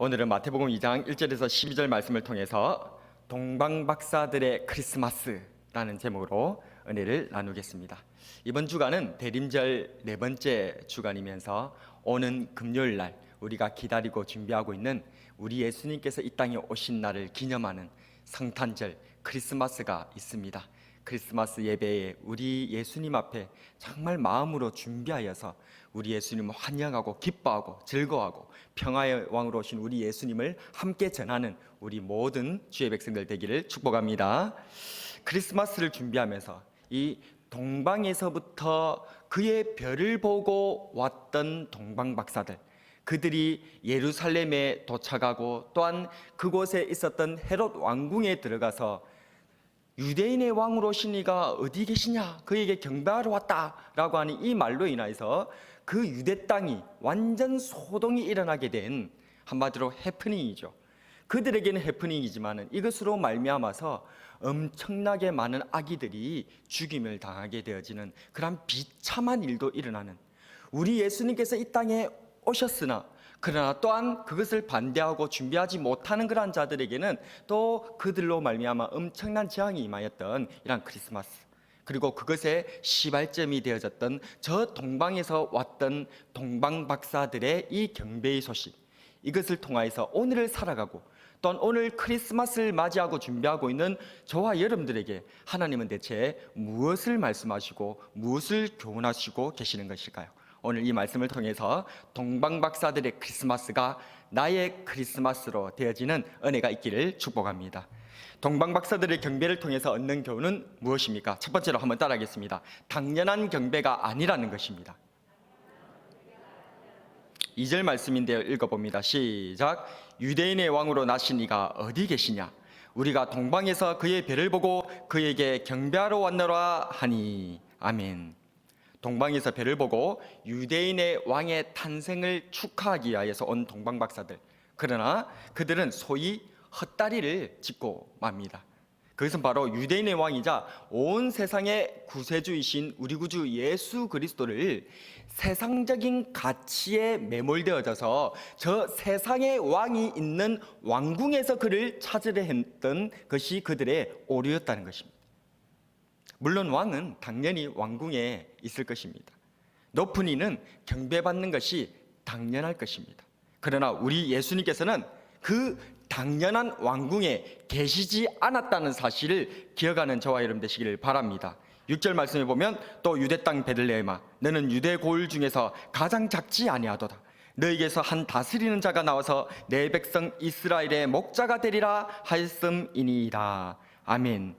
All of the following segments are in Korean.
오늘은 마태복음 2장 1절에서 12절 말씀을 통해서 동방박사들의 크리스마스라는 제목으로 은혜를 나누겠습니다. 이번 주간은 대림절 네 번째 주간이면서 오는 금요일 날 우리가 기다리고 준비하고 있는 우리 예수님께서 이 땅에 오신 날을 기념하는 성탄절 크리스마스가 있습니다. 크리스마스 예배에 우리 예수님 앞에 정말 마음으로 준비하여서 우리 예수님을 환영하고 기뻐하고 즐거워하고 평화의 왕으로 오신 우리 예수님을 함께 전하는 우리 모든 주의 백성들 되기를 축복합니다. 크리스마스를 준비하면서 이 동방에서부터 그의 별을 보고 왔던 동방박사들, 그들이 예루살렘에 도착하고 또한 그곳에 있었던 헤롯 왕궁에 들어가서 유대인의 왕으로 오신 이가 어디 계시냐, 그에게 경배하러 왔다라고 하는 이 말로 인하여서 그 유대 땅이 완전 소동이 일어나게 된 한마디로 해프닝이죠. 그들에게는 해프닝이지만 이것으로 말미암아서 엄청나게 많은 아기들이 죽임을 당하게 되어지는 그런 비참한 일도 일어나는, 우리 예수님께서 이 땅에 오셨으나 그러나 또한 그것을 반대하고 준비하지 못하는 그러한 자들에게는 또 그들로 말미암아 엄청난 재앙이 임하였던 이런 크리스마스, 그리고 그것의 시발점이 되어졌던 저 동방에서 왔던 동방박사들의 이 경배의 소식, 이것을 통하여서 오늘을 살아가고 또한 오늘 크리스마스를 맞이하고 준비하고 있는 저와 여러분들에게 하나님은 대체 무엇을 말씀하시고 무엇을 교훈하시고 계시는 것일까요? 오늘 이 말씀을 통해서 동방박사들의 크리스마스가 나의 크리스마스로 되어지는 은혜가 있기를 축복합니다. 동방박사들의 경배를 통해서 얻는 교훈은 무엇입니까? 첫 번째로 한번 따라하겠습니다. 당연한 경배가 아니라는 것입니다. 2절 말씀인데요, 읽어봅니다. 시작. 유대인의 왕으로 나신 이가 어디 계시냐? 우리가 동방에서 그의 별을 보고 그에게 경배하러 왔노라 하니. 아멘. 동방에서 별을 보고 유대인의 왕의 탄생을 축하하기 위하여서 온 동방박사들, 그러나 그들은 소위 헛다리를 짚고 맙니다. 그것은 바로 유대인의 왕이자 온 세상의 구세주이신 우리 구주 예수 그리스도를 세상적인 가치에 매몰되어져서 저 세상의 왕이 있는 왕궁에서 그를 찾으려 했던 것이 그들의 오류였다는 것입니다. 물론 왕은 당연히 왕궁에 있을 것입니다. 높은 이는 경배받는 것이 당연할 것입니다. 그러나 우리 예수님께서는 그 당연한 왕궁에 계시지 않았다는 사실을 기억하는 저와 여러분 되시기를 바랍니다. 6절 말씀에 보면 또 유대 땅 베들레헴아 너는 유대 고을 중에서 가장 작지 아니하도다. 너에게서 한 다스리는 자가 나와서 내 백성 이스라엘의 목자가 되리라 하였음이니이다. 아멘.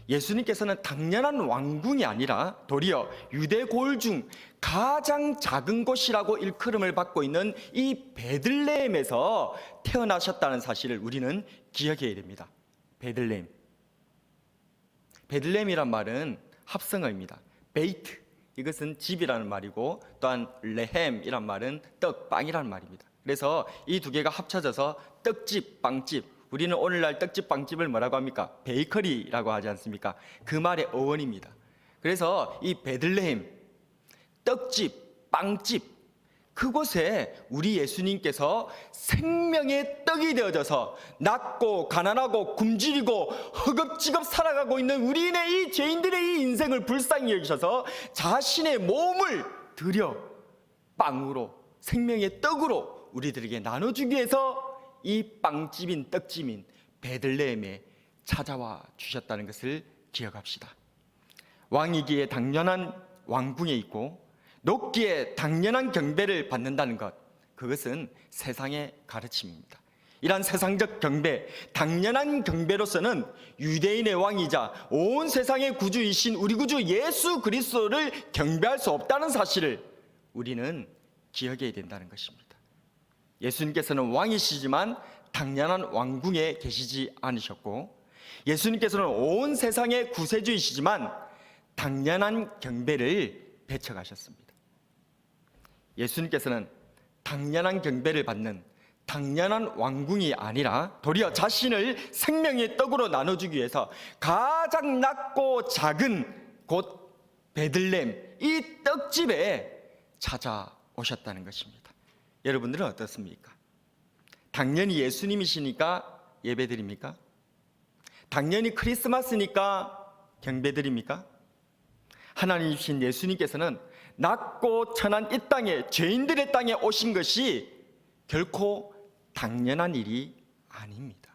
예수님께서는 당연한 왕궁이 아니라 도리어 유대 고을 중 가장 작은 곳이라고 일컬음을 받고 있는 이 베들레헴에서 태어나셨다는 사실을 우리는 기억해야 됩니다. 베들레헴이란 말은 합성어입니다. 베이트, 이것은 집이라는 말이고 또한 레헴이란 말은 떡, 빵이라는 말입니다. 그래서 이 두 개가 합쳐져서 떡집, 빵집, 우리는 오늘날 떡집, 빵집을 뭐라고 합니까? 베이커리라고 하지 않습니까? 그 말의 어원입니다. 그래서 이 베들레헴, 떡집, 빵집, 그곳에 우리 예수님께서 생명의 떡이 되어져서 낮고 가난하고 굶주리고 허겁지겁 살아가고 있는 우리인의 이 죄인들의 이 인생을 불쌍히 여기셔서 자신의 몸을 들여 빵으로, 생명의 떡으로 우리들에게 나눠주기 위해서 이 빵집인 떡집인 베들레헴에 찾아와 주셨다는 것을 기억합시다. 왕이기에 당연한 왕궁에 있고 높기에 당연한 경배를 받는다는 것, 그것은 세상의 가르침입니다. 이러한 세상적 경배, 당연한 경배로서는 유대인의 왕이자 온 세상의 구주이신 우리 구주 예수 그리스도를 경배할 수 없다는 사실을 우리는 기억해야 된다는 것입니다. 예수님께서는 왕이시지만 당연한 왕궁에 계시지 않으셨고, 예수님께서는 온 세상의 구세주이시지만 당연한 경배를 배척하셨습니다. 예수님께서는 당연한 경배를 받는 당연한 왕궁이 아니라 도리어 자신을 생명의 떡으로 나눠주기 위해서 가장 낮고 작은 곳 베들레헴, 이 떡집에 찾아오셨다는 것입니다. 여러분들은 어떻습니까? 당연히 예수님이시니까 예배드립니까? 당연히 크리스마스니까 경배드립니까? 하나님이신 예수님께서는 낮고 천한 이 땅에, 죄인들의 땅에 오신 것이 결코 당연한 일이 아닙니다.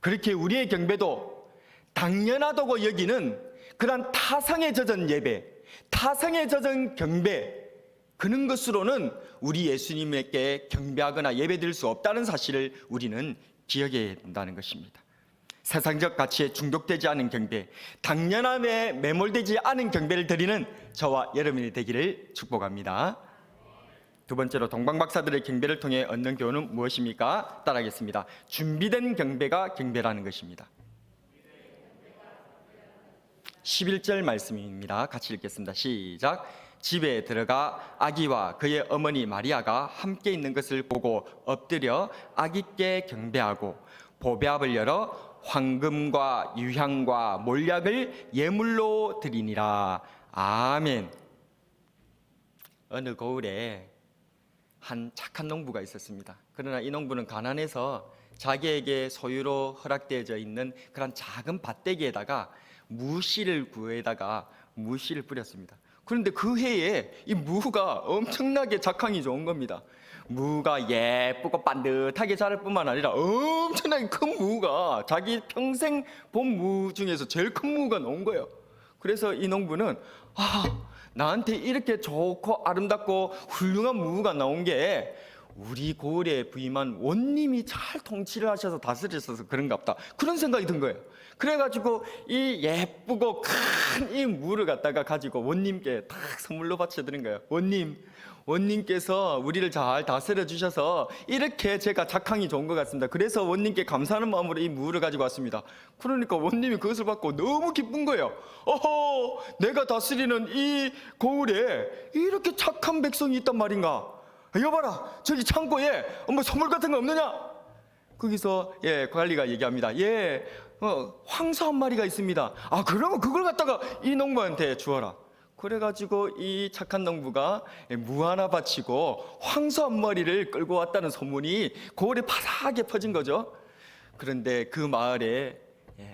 그렇게 우리의 경배도 당연하다고 여기는 그런 타성에 젖은 예배, 타성에 젖은 경배, 그런 것으로는 우리 예수님에게 경배하거나 예배드릴 수 없다는 사실을 우리는 기억해야 된다는 것입니다. 세상적 가치에 중독되지 않은 경배, 당연함에 매몰되지 않은 경배를 드리는 저와 여러분이 되기를 축복합니다. 두 번째로 동방박사들의 경배를 통해 얻는 교훈은 무엇입니까? 따라하겠습니다. 준비된 경배가 경배라는 것입니다. 11절 말씀입니다. 같이 읽겠습니다. 시작. 집에 들어가 아기와 그의 어머니 마리아가 함께 있는 것을 보고 엎드려 아기께 경배하고 보배압을 열어 황금과 유향과 몰약을 예물로 드리니라. 아멘. 어느 겨울에 한 착한 농부가 있었습니다. 그러나 이 농부는 가난해서 자기에게 소유로 허락되어져 있는 그런 작은 밭대기에다가 무씨를 구해다가 무씨를 뿌렸습니다. 그런데 그 해에 이 무가 엄청나게 작황이 좋은 겁니다. 무가 예쁘고 반듯하게 자랄 뿐만 아니라 엄청나게 큰 무가 자기 평생 본 무 중에서 제일 큰 무가 나온 거예요. 그래서 이 농부는 나한테 이렇게 좋고 아름답고 훌륭한 무가 나온 게 우리 고을에 부임한 원님이 잘 통치를 하셔서 다스리셔서 그런가 보다, 그런 생각이 든 거예요. 그래가지고 이 예쁘고 큰 이 무를 갖다가 가지고 원님께 딱 선물로 바쳐드린 거예요. 원님께서 우리를 잘 다스려 주셔서 이렇게 제가 작황이 좋은 것 같습니다. 그래서 원님께 감사하는 마음으로 이 무를 가지고 왔습니다. 그러니까 원님이 그것을 받고 너무 기쁜 거예요. 내가 다스리는 이 고을에 이렇게 착한 백성이 있단 말인가. 여봐라, 저기 창고에 뭐 선물 같은 거 없느냐? 거기서 관리가 얘기합니다. 황소 한 마리가 있습니다. 그러면 그걸 갖다가 이 농부한테 주어라. 그래가지고 이 착한 농부가 무 하나 바치고 황소 한 마리를 끌고 왔다는 소문이 고을에 바삭하게 퍼진 거죠. 그런데 그 마을에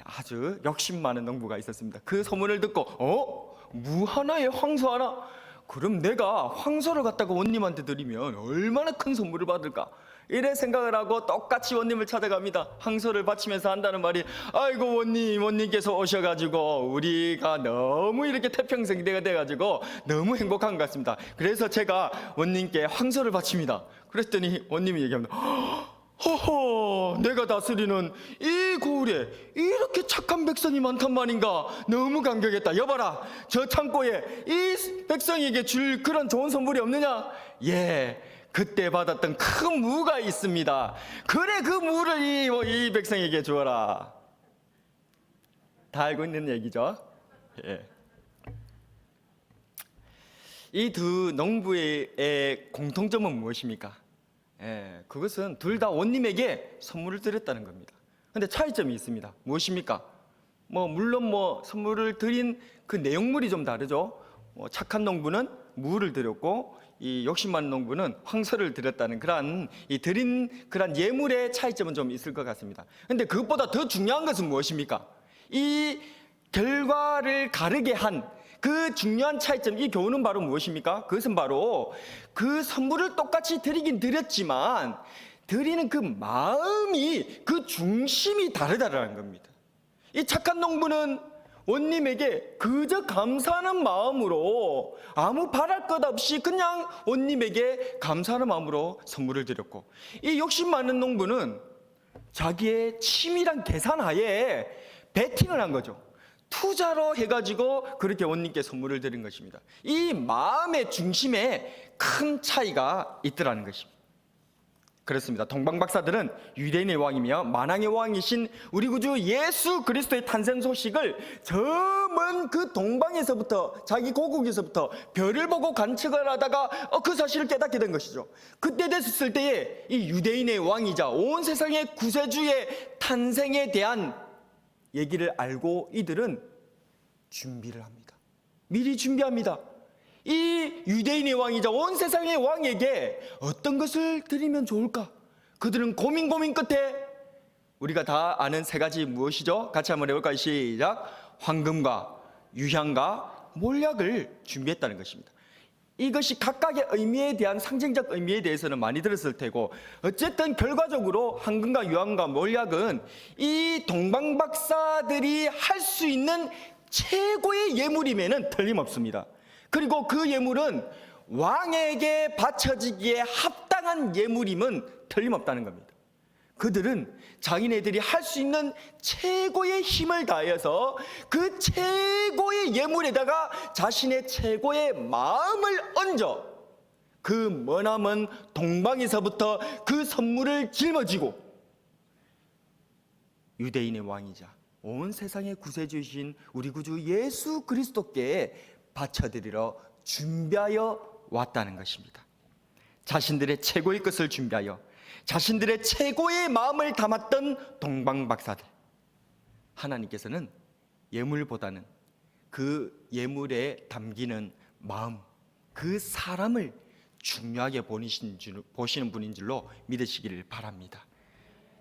아주 욕심 많은 농부가 있었습니다. 그 소문을 듣고 무 하나에 황소 하나? 그럼 내가 황소를 갖다가 원님한테 드리면 얼마나 큰 선물을 받을까? 이래 생각을 하고 똑같이 원님을 찾아갑니다. 황소를 바치면서 한다는 말이, 아이고 원님께서 오셔가지고 우리가 너무 이렇게 태평성대가 돼가지고 너무 행복한 것 같습니다. 그래서 제가 원님께 황소를 바칩니다. 그랬더니 원님이 얘기합니다. 내가 다스리는 이 고을에 이렇게 착한 백성이 많단 말인가. 너무 감격했다. 여봐라, 저 창고에 이 백성에게 줄 그런 좋은 선물이 없느냐? 그때 받았던 큰 무가 있습니다. 그래, 그 무를 이 백성에게 주어라. 다 알고 있는 얘기죠. 이 두 농부의 공통점은 무엇입니까? 그것은 둘 다 원님에게 선물을 드렸다는 겁니다. 그런데 차이점이 있습니다. 무엇입니까? 물론 선물을 드린 그 내용물이 좀 다르죠. 착한 농부는 무를 드렸고 이 욕심 많은 농부는 황소를 드렸다는 그러한 드린 그런 예물의 차이점은 좀 있을 것 같습니다. 그런데 그것보다 더 중요한 것은 무엇입니까? 이 결과를 가르게 한 그 중요한 차이점, 이 교훈은 바로 무엇입니까? 그것은 바로 그 선물을 똑같이 드리긴 드렸지만 드리는 그 마음이, 그 중심이 다르다라는 겁니다. 이 착한 농부는 원님에게 그저 감사하는 마음으로 아무 바랄 것 없이 그냥 원님에게 감사하는 마음으로 선물을 드렸고, 이 욕심 많은 농부는 자기의 치밀한 계산하에 베팅을 한 거죠. 투자로 해가지고 그렇게 원님께 선물을 드린 것입니다. 이 마음의 중심에 큰 차이가 있더라는 것입니다. 그렇습니다. 동방박사들은 유대인의 왕이며 만왕의 왕이신 우리 구주 예수 그리스도의 탄생 소식을 저 먼 그 동방에서부터, 자기 고국에서부터 별을 보고 관측을 하다가 그 사실을 깨닫게 된 것이죠. 그때 됐을 때에 이 유대인의 왕이자 온 세상의 구세주의 탄생에 대한 얘기를 알고 이들은 준비를 합니다. 미리 준비합니다. 이 유대인의 왕이자 온 세상의 왕에게 어떤 것을 드리면 좋을까? 그들은 고민 끝에 우리가 다 아는 세 가지 무엇이죠? 같이 한번 해볼까요? 시작. 황금과 유향과 몰약을 준비했다는 것입니다. 이것이 각각의 의미에 대한 상징적 의미에 대해서는 많이 들었을 테고, 어쨌든 결과적으로 황금과 유황과 몰약은 이 동방박사들이 할 수 있는 최고의 예물임에는 틀림없습니다. 그리고 그 예물은 왕에게 바쳐지기에 합당한 예물임은 틀림없다는 겁니다. 그들은 자기네들이 할 수 있는 최고의 힘을 다해서 그 최고의 예물에다가 자신의 최고의 마음을 얹어 그 머나먼 동방에서부터 그 선물을 짊어지고 유대인의 왕이자 온 세상의 구세주이신 우리 구주 예수 그리스도께 바쳐드리러 준비하여 왔다는 것입니다. 자신들의 최고의 것을 준비하여 자신들의 최고의 마음을 담았던 동방박사들, 하나님께서는 예물보다는 그 예물에 담기는 마음, 그 사람을 중요하게 보시는 분인 줄로 믿으시기를 바랍니다.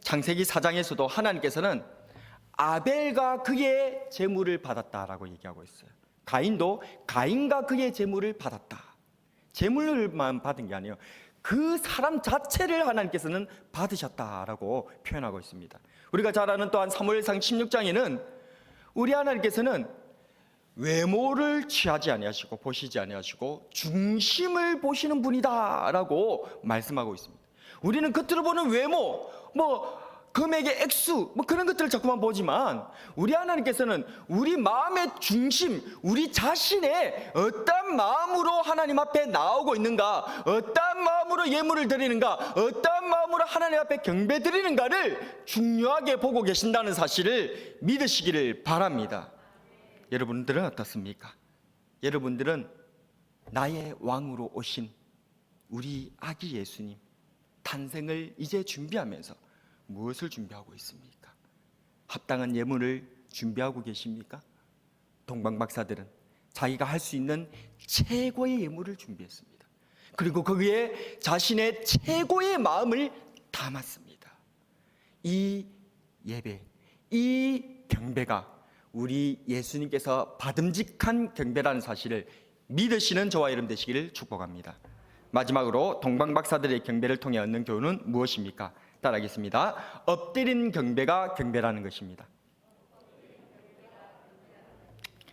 창세기 4장에서도 하나님께서는 아벨과 그의 제물을 받았다라고 얘기하고 있어요. 가인도 가인과 그의 제물을 받았다. 제물만 받은 게 아니에요. 그 사람 자체를 하나님께서는 받으셨다라고 표현하고 있습니다. 우리가 잘 아는 또한 사무엘상 16장에는 우리 하나님께서는 외모를 취하지 아니하시고 보시지 아니하시고 중심을 보시는 분이다라고 말씀하고 있습니다. 우리는 겉으로 보는 외모, 금액의 액수, 그런 것들을 자꾸만 보지만 우리 하나님께서는 우리 마음의 중심, 우리 자신의 어떤 마음으로 하나님 앞에 나오고 있는가, 어떤 마음으로 예물을 드리는가, 어떤 마음으로 하나님 앞에 경배 드리는가를 중요하게 보고 계신다는 사실을 믿으시기를 바랍니다. 여러분들은 어떻습니까? 여러분들은 나의 왕으로 오신 우리 아기 예수님 탄생을 이제 준비하면서 무엇을 준비하고 있습니까? 합당한 예물을 준비하고 계십니까? 동방박사들은 자기가 할 수 있는 최고의 예물을 준비했습니다. 그리고 거기에 자신의 최고의 마음을 담았습니다. 이 예배, 이 경배가 우리 예수님께서 받음직한 경배라는 사실을 믿으시는 저와 여러분 되시기를 축복합니다. 마지막으로 동방박사들의 경배를 통해 얻는 교훈은 무엇입니까? 따라하겠습니다. 엎드린 경배가 경배라는 것입니다.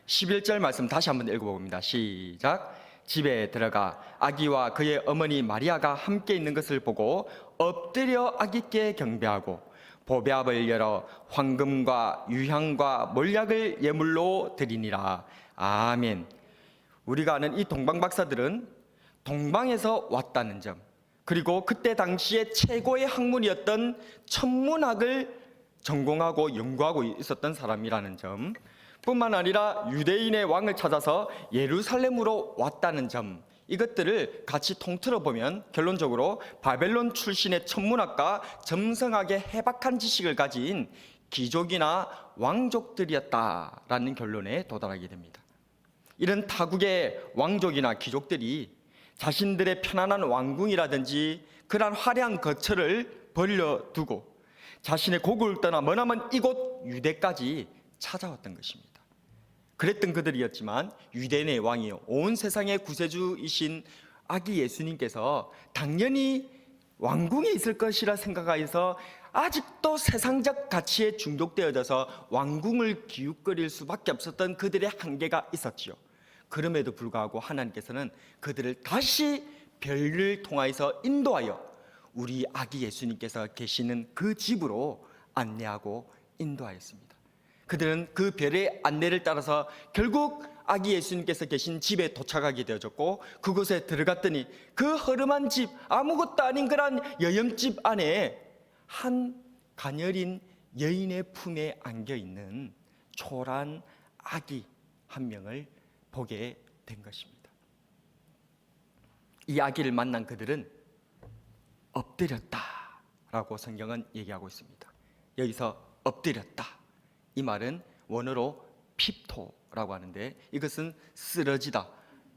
11절 말씀 다시 한번 읽어봅니다. 시작. 집에 들어가 아기와 그의 어머니 마리아가 함께 있는 것을 보고 엎드려 아기께 경배하고 보배압을 열어 황금과 유향과 몰약을 예물로 드리니라. 아멘. 우리가 아는 이 동방박사들은 동방에서 왔다는 점, 그리고 그때 당시에 최고의 학문이었던 천문학을 전공하고 연구하고 있었던 사람이라는 점, 뿐만 아니라 유대인의 왕을 찾아서 예루살렘으로 왔다는 점, 이것들을 같이 통틀어 보면 결론적으로 바벨론 출신의 천문학과 점성하게 해박한 지식을 가진 귀족이나 왕족들이었다라는 결론에 도달하게 됩니다. 이런 타국의 왕족이나 귀족들이 자신들의 편안한 왕궁이라든지 그러한 화려한 거처를 벌려두고 자신의 고국을 떠나 머나먼 이곳 유대까지 찾아왔던 것입니다. 그랬던 그들이었지만 유대인의 왕이요 온 세상의 구세주이신 아기 예수님께서 당연히 왕궁에 있을 것이라 생각하여서 아직도 세상적 가치에 중독되어져서 왕궁을 기웃거릴 수밖에 없었던 그들의 한계가 있었지요. 그럼에도 불구하고 하나님께서는 그들을 다시 별을 통하여서 인도하여 우리 아기 예수님께서 계시는 그 집으로 안내하고 인도하였습니다. 그들은 그 별의 안내를 따라서 결국 아기 예수님께서 계신 집에 도착하게 되어졌고, 그곳에 들어갔더니 그 허름한 집, 아무것도 아닌 그런 여염집 안에 한 가녀린 여인의 품에 안겨있는 초라한 아기 한 명을 보게 된 것입니다. 이 아기를 만난 그들은 엎드렸다라고 성경은 얘기하고 있습니다. 여기서 엎드렸다, 이 말은 원어로 핍토라고 하는데 이것은 쓰러지다,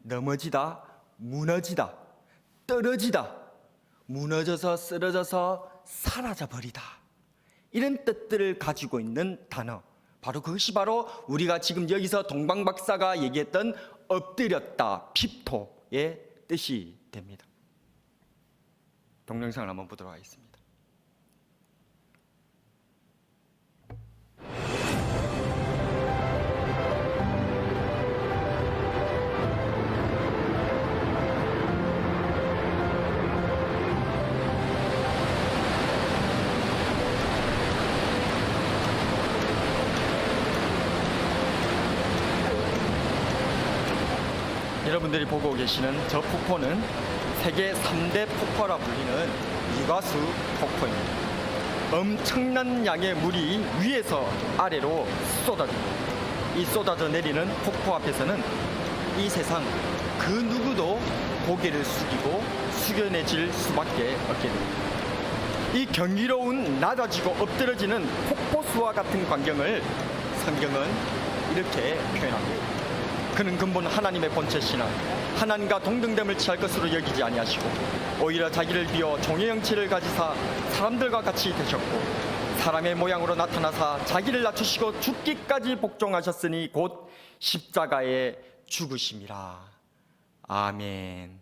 넘어지다, 무너지다, 떨어지다, 무너져서 쓰러져서 사라져버리다, 이런 뜻들을 가지고 있는 단어, 바로 그것이 바로 우리가 지금 여기서 동방박사가 얘기했던 엎드렸다, 핍토의 뜻이 됩니다. 동영상을 한번 보도록 하겠습니다. 여러분들이 보고 계시는 저 폭포는 세계 3대 폭포라 불리는 이과수 폭포입니다. 엄청난 양의 물이 위에서 아래로 쏟아집니다. 이 쏟아져 내리는 폭포 앞에서는 이 세상 그 누구도 고개를 숙이고 숙연해질 수밖에 없게 됩니다. 이 경이로운 낮아지고 엎드러지는 폭포수와 같은 광경을 성경은 이렇게 표현합니다. 그는 근본 하나님의 본체시나 하나님과 동등됨을 취할 것으로 여기지 아니하시고 오히려 자기를 비워 종의 형체를 가지사 사람들과 같이 되셨고 사람의 모양으로 나타나사 자기를 낮추시고 죽기까지 복종하셨으니 곧 십자가에 죽으심이라. 아멘.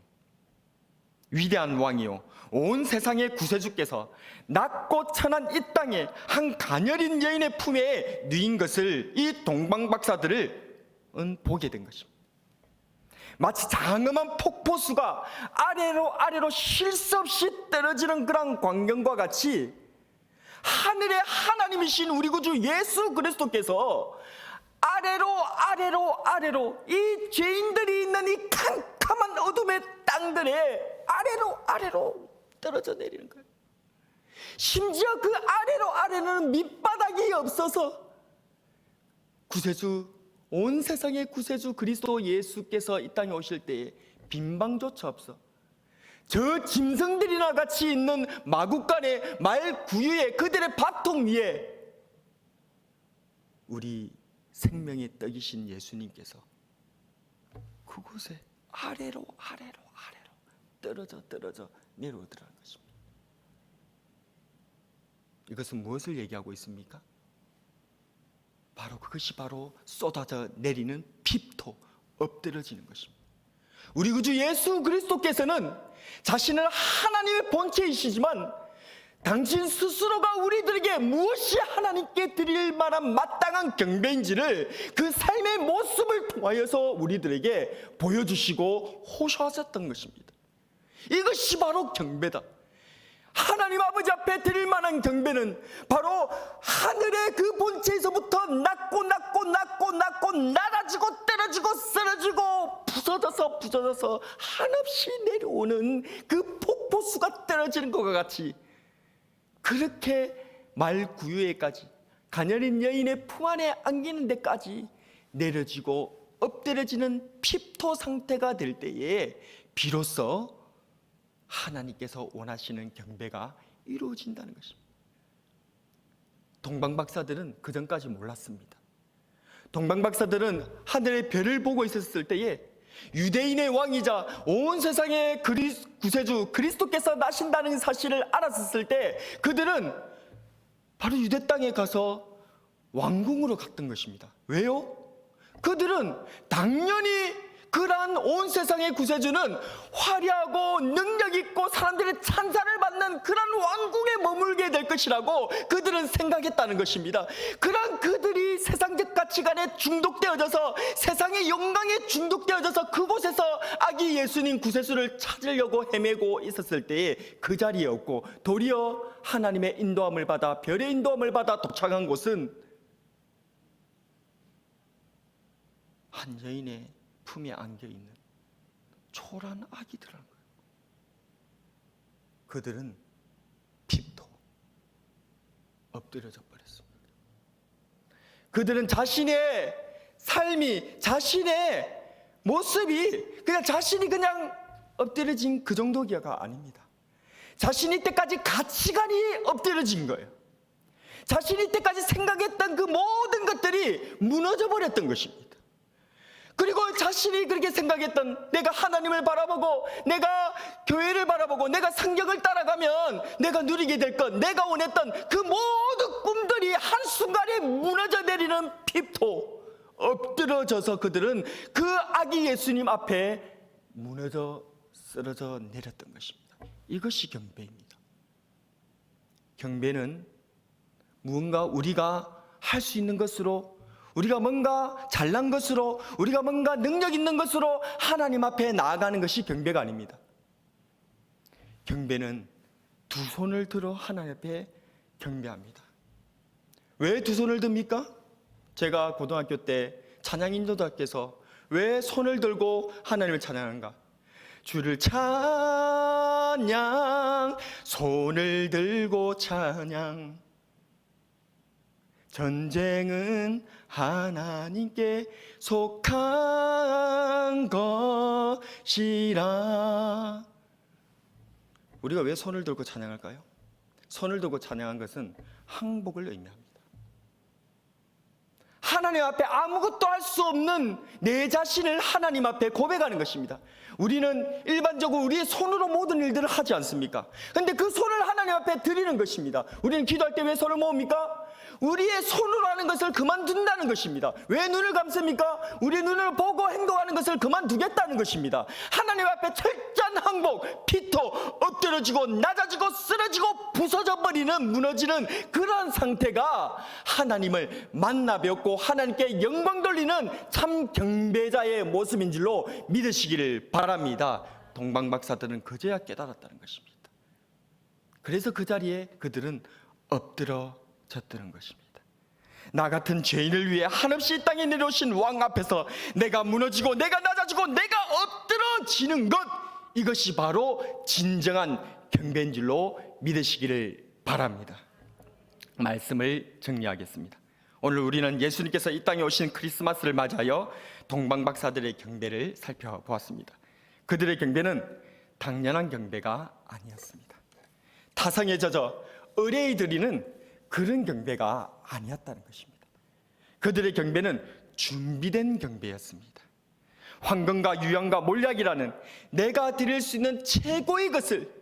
위대한 왕이요 온 세상의 구세주께서 낮고 천한 이 땅에 한 가녀린 여인의 품에 누인 것을 이 동방박사들을 보게 된 것입니다. 마치 장엄한 폭포수가 아래로 쉴 새 없이 떨어지는 그런 광경과 같이 하늘의 하나님이신 우리 구주 예수 그리스도께서 아래로 이 죄인들이 있는 이 캄캄한 어둠의 땅들에 아래로 떨어져 내리는 거예요. 심지어 그 아래로는 밑바닥이 없어서 구세주, 온 세상의 구세주 그리스도 예수께서 이 땅에 오실 때에 빈방조차 없어 저 짐승들이나 같이 있는 마구간의 말 구유에 그들의 바통 위에 우리 생명의 떡이신 예수님께서 그곳에 아래로 떨어져 내려오더라는 것입니다. 이것은 무엇을 얘기하고 있습니까? 바로 그것이 바로 쏟아져 내리는 핍토, 엎드러지는 것입니다. 우리 구주 예수 그리스도께서는 자신은 하나님의 본체이시지만 당신 스스로가 우리들에게 무엇이 하나님께 드릴 만한 마땅한 경배인지를 그 삶의 모습을 통하여서 우리들에게 보여주시고 호소하셨던 것입니다. 이것이 바로 경배다. 하나님 아버지 앞에 드릴 만한 경배는 바로 하늘의 그 본체에서부터 낮고 낮아지고 떨어지고 쓰러지고 부서져서 한없이 내려오는 그 폭포수가 떨어지는 것과 같이 그렇게 말구유에까지 가녀린 여인의 품 안에 안기는 데까지 내려지고 엎드려지는 핍토 상태가 될 때에 비로소 하나님께서 원하시는 경배가 이루어진다는 것입니다. 동방박사들은 그 전까지 몰랐습니다. 동방박사들은 하늘의 별을 보고 있었을 때에 유대인의 왕이자 온 세상의 구세주 그리스도께서 나신다는 사실을 알았을 때 그들은 바로 유대 땅에 가서 왕궁으로 갔던 것입니다. 왜요? 그들은 당연히 그러한 온 세상의 구세주는 화려하고 능력 있고 사람들의 찬사를 받는 그러한 왕궁에 머물게 될 것이라고 그들은 생각했다는 것입니다. 그러한 그들이 세상적 가치관에 중독되어져서 세상의 영광에 중독되어져서 그곳에서 아기 예수님 구세주를 찾으려고 헤매고 있었을 때에 그 자리에 없고 도리어 하나님의 인도함을 받아 별의 인도함을 받아 도착한 곳은 한 여인의 품에 안겨있는 초라한 아기들이라는 거예요. 그들은 핍토 엎드려져 버렸습니다. 그들은 자신의 삶이 자신의 모습이 그냥 자신이 그냥 엎드려진 그 정도가 아닙니다. 자신이 때까지 가치관이 엎드려진 거예요. 자신이 때까지 생각했던 그 모든 것들이 무너져 버렸던 것입니다. 그리고 자신이 그렇게 생각했던, 내가 하나님을 바라보고 내가 교회를 바라보고 내가 성경을 따라가면 내가 누리게 될 것, 내가 원했던 그 모든 꿈들이 한순간에 무너져 내리는 핍토, 엎드러져서 그들은 그 아기 예수님 앞에 무너져 쓰러져 내렸던 것입니다. 이것이 경배입니다. 경배는 무언가 우리가 할 수 있는 것으로, 우리가 뭔가 잘난 것으로, 우리가 뭔가 능력 있는 것으로 하나님 앞에 나아가는 것이 경배가 아닙니다. 경배는 두 손을 들어 하나님 앞에 경배합니다. 왜 두 손을 듭니까? 제가 고등학교 때 찬양 인도자께서 왜 손을 들고 하나님을 찬양하는가? 주를 찬양, 손을 들고 찬양, 전쟁은 하나님께 속한 것이라. 우리가 왜 손을 들고 찬양할까요? 손을 들고 찬양한 것은 항복을 의미합니다. 하나님 앞에 아무것도 할 수 없는 내 자신을 하나님 앞에 고백하는 것입니다. 우리는 일반적으로 우리의 손으로 모든 일들을 하지 않습니까? 그런데 그 손을 하나님 앞에 드리는 것입니다. 우리는 기도할 때 왜 손을 모읍니까? 우리의 손으로 하는 것을 그만둔다는 것입니다. 왜 눈을 감습니까? 우리의 눈을 보고 행동하는 것을 그만두겠다는 것입니다. 하나님 앞에 철저한 항복, 피토, 엎드려지고 낮아지고 쓰러지고 부서져 버리는, 무너지는 그런 상태가 하나님을 만나 뵙고 하나님께 영광 돌리는 참 경배자의 모습인 줄로 믿으시기를 바랍니다. 동방박사들은 그제야 깨달았다는 것입니다. 그래서 그 자리에 그들은 엎드러졌다는 것입니다. 나 같은 죄인을 위해 한없이 이 땅에 내려오신 왕 앞에서 내가 무너지고 내가 낮아지고 내가 엎드러지는 것, 이것이 바로 진정한 경배인 줄로 믿으시기를 바랍니다. 말씀을 정리하겠습니다. 오늘 우리는 예수님께서 이 땅에 오신 크리스마스를 맞이하여 동방박사들의 경배를 살펴보았습니다. 그들의 경배는 당연한 경배가 아니었습니다. 타성에 젖어 의뢰이 드리는 그런 경배가 아니었다는 것입니다. 그들의 경배는 준비된 경배였습니다. 황금과 유향과 몰약이라는 내가 드릴 수 있는 최고의 것을,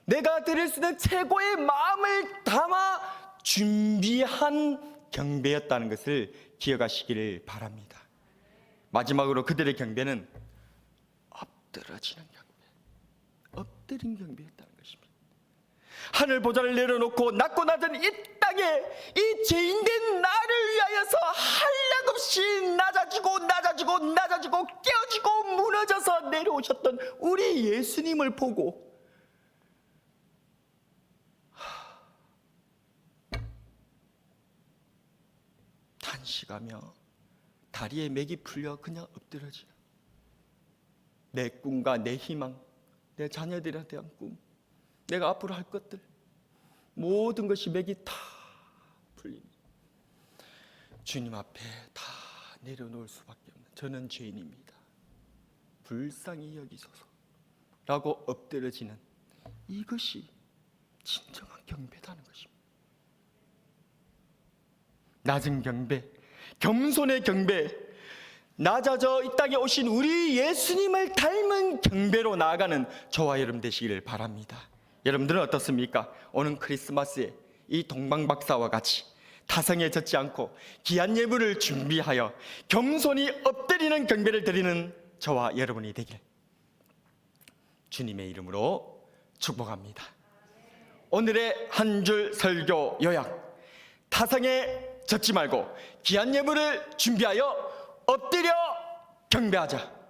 내가 드릴 수 있는 최고의 마음을 담아 준비한 경배였다는 것을 기억하시기를 바랍니다. 마지막으로 그들의 경배는 엎드러지는 경배, 엎드린 경배였다는 것입니다. 하늘 보좌를 내려놓고 낮고 낮은 이 땅에 이 죄인된 나를 위하여서 한량없이 낮아지고 깨어지고 무너져서 내려오셨던 우리 예수님을 보고 탄식하며 다리에 맥이 풀려 그냥 엎드러지는 내 꿈과 내 희망, 내 자녀들에 대한 꿈, 내가 앞으로 할 것들, 모든 것이 맥이 다 풀리니 주님 앞에 다 내려놓을 수밖에 없는, 저는 죄인입니다, 불쌍히 여기소서 라고 엎드려지는, 이것이 진정한 경배다는 것입니다. 낮은 경배, 겸손의 경배, 낮아져 이 땅에 오신 우리 예수님을 닮은 경배로 나아가는 저와 여러분 되시기를 바랍니다. 여러분들은 어떻습니까? 오는 크리스마스에 이 동방박사와 같이 타성에 젖지 않고 귀한 예물을 준비하여 겸손히 엎드리는 경배를 드리는 저와 여러분이 되길 주님의 이름으로 축복합니다. 오늘의 한 줄 설교 요약: 타성에 젖지 말고 귀한 예물을 준비하여 엎드려 경배하자.